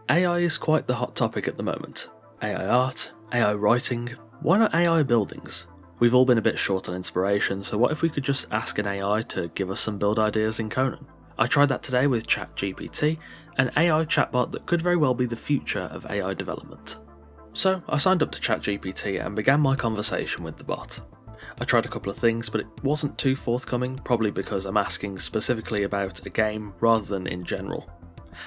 AI is quite the hot topic at the moment. AI art, AI writing, why not AI buildings? We've all been a bit short on inspiration, so what if we could just ask an AI to give us some build ideas in Conan? I tried that today with ChatGPT, an AI chatbot that could very well be the future of AI development. So I signed up to ChatGPT and began my conversation with the bot. I tried a couple of things, but it wasn't too forthcoming, probably because I'm asking specifically about a game rather than in general.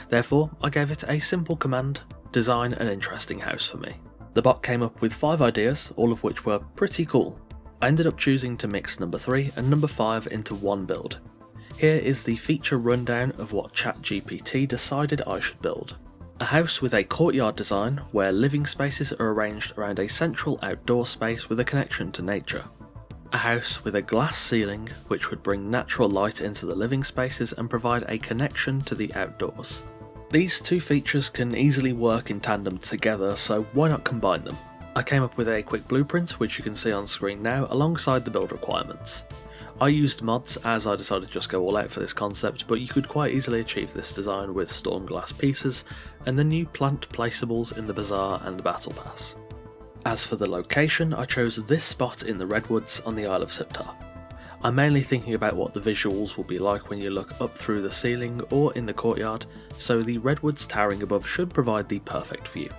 Therefore, I gave it a simple command: design an interesting house for me. The bot came up with 5 ideas, all of which were pretty cool. I ended up choosing to mix number 3 and number 5 into one build. Here is the feature rundown of what ChatGPT decided I should build. A house with a courtyard design where living spaces are arranged around a central outdoor space with a connection to nature. A house with a glass ceiling which would bring natural light into the living spaces and provide a connection to the outdoors. These two features can easily work in tandem together, so why not combine them? I came up with a quick blueprint which you can see on screen now alongside the build requirements. I used mods as I decided to just go all out for this concept, but you could quite easily achieve this design with storm glass pieces and the new plant placeables in the bazaar and the battle pass. As for the location, I chose this spot in the Redwoods on the Isle of Siptar. I'm mainly thinking about what the visuals will be like when you look up through the ceiling or in the courtyard, so the Redwoods towering above should provide the perfect view.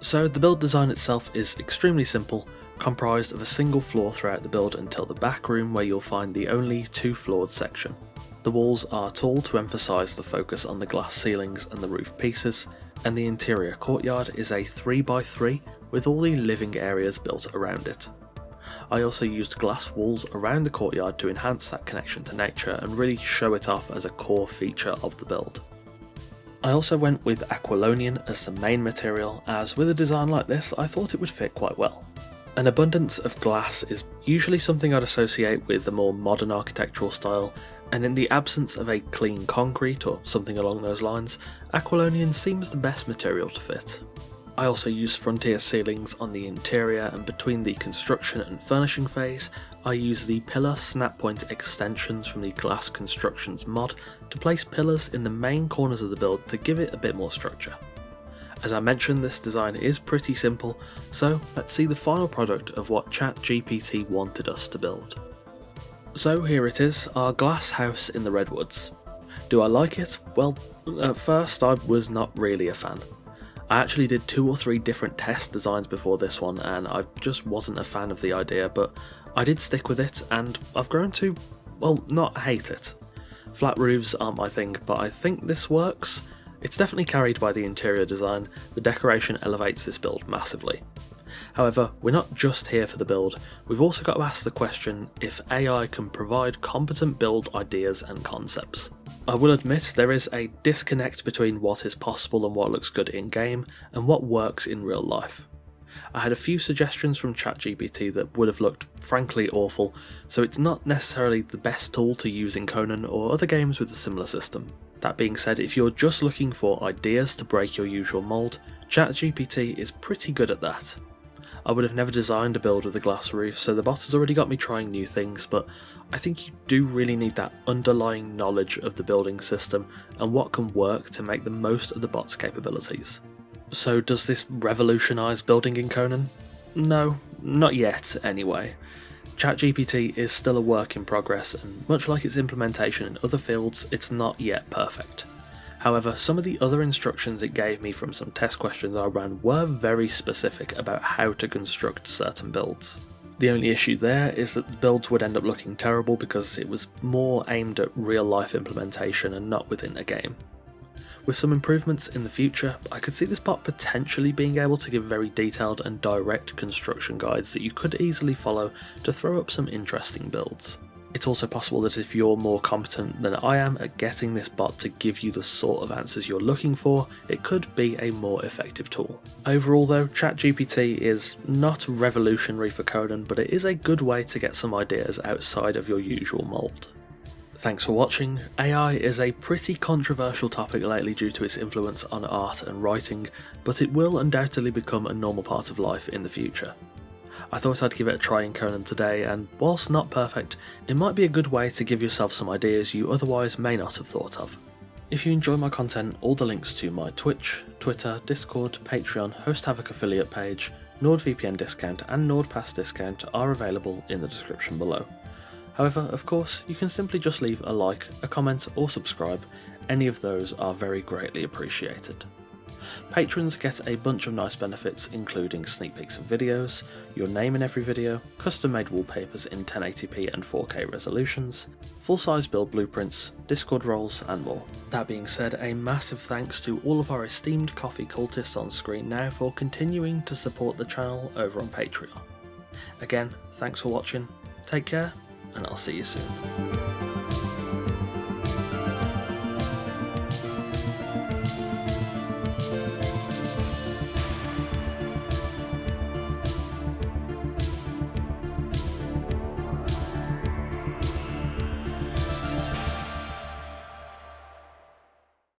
So the build design itself is extremely simple, comprised of a single floor throughout the build until the back room where you'll find the only 2-floored section. The walls are tall to emphasise the focus on the glass ceilings and the roof pieces, and the interior courtyard is a 3x3 with all the living areas built around it. I also used glass walls around the courtyard to enhance that connection to nature and really show it off as a core feature of the build. I also went with Aquilonian as the main material, as with a design like this I thought it would fit quite well. An abundance of glass is usually something I'd associate with a more modern architectural style, and in the absence of a clean concrete or something along those lines, Aquilonian seems the best material to fit. I also used frontier ceilings on the interior, and between the construction and furnishing phase, I used the pillar snap point extensions from the Glass Constructions mod to place pillars in the main corners of the build to give it a bit more structure. As I mentioned, this design is pretty simple, so let's see the final product of what ChatGPT wanted us to build. So here it is, our glass house in the Redwoods. Do I like it? Well, at first I was not really a fan. I actually did 2 or 3 different test designs before this one, and I just wasn't a fan of the idea, but I did stick with it, and I've grown to, well, not hate it. Flat roofs aren't my thing, but I think this works. It's definitely carried by the interior design. The decoration elevates this build massively. However, we're not just here for the build, we've also got to ask the question if AI can provide competent build ideas and concepts. I will admit there is a disconnect between what is possible and what looks good in game and what works in real life. I had a few suggestions from ChatGPT that would have looked frankly awful, so it's not necessarily the best tool to use in Conan or other games with a similar system. That being said, if you're just looking for ideas to break your usual mould, ChatGPT is pretty good at that. I would have never designed a build with a glass roof, so the bot has already got me trying new things, but I think you do really need that underlying knowledge of the building system and what can work to make the most of the bot's capabilities. So does this revolutionise building in Conan? No, not yet anyway. ChatGPT is still a work in progress, and much like its implementation in other fields, it's not yet perfect. However, some of the other instructions it gave me from some test questions I ran were very specific about how to construct certain builds. The only issue there is that the builds would end up looking terrible because it was more aimed at real life implementation and not within a game. With some improvements in the future, I could see this bot potentially being able to give very detailed and direct construction guides that you could easily follow to throw up some interesting builds. It's also possible that if you're more competent than I am at getting this bot to give you the sort of answers you're looking for, it could be a more effective tool. Overall though, ChatGPT is not revolutionary for Conan, but it is a good way to get some ideas outside of your usual mould. Thanks for watching. AI is a pretty controversial topic lately due to its influence on art and writing, but it will undoubtedly become a normal part of life in the future. I thought I'd give it a try in Conan today, and whilst not perfect, it might be a good way to give yourself some ideas you otherwise may not have thought of. If you enjoy my content, all the links to my Twitch, Twitter, Discord, Patreon, Host Havoc affiliate page, NordVPN discount and NordPass discount are available in the description below. However, of course, you can simply just leave a like, a comment or subscribe. Any of those are very greatly appreciated. Patrons get a bunch of nice benefits, including sneak peeks of videos, your name in every video, custom made wallpapers in 1080p and 4K resolutions, full-size build blueprints, Discord roles and more. That being said, a massive thanks to all of our esteemed coffee cultists on screen now for continuing to support the channel over on Patreon. Again, thanks for watching, take care, and I'll see you soon.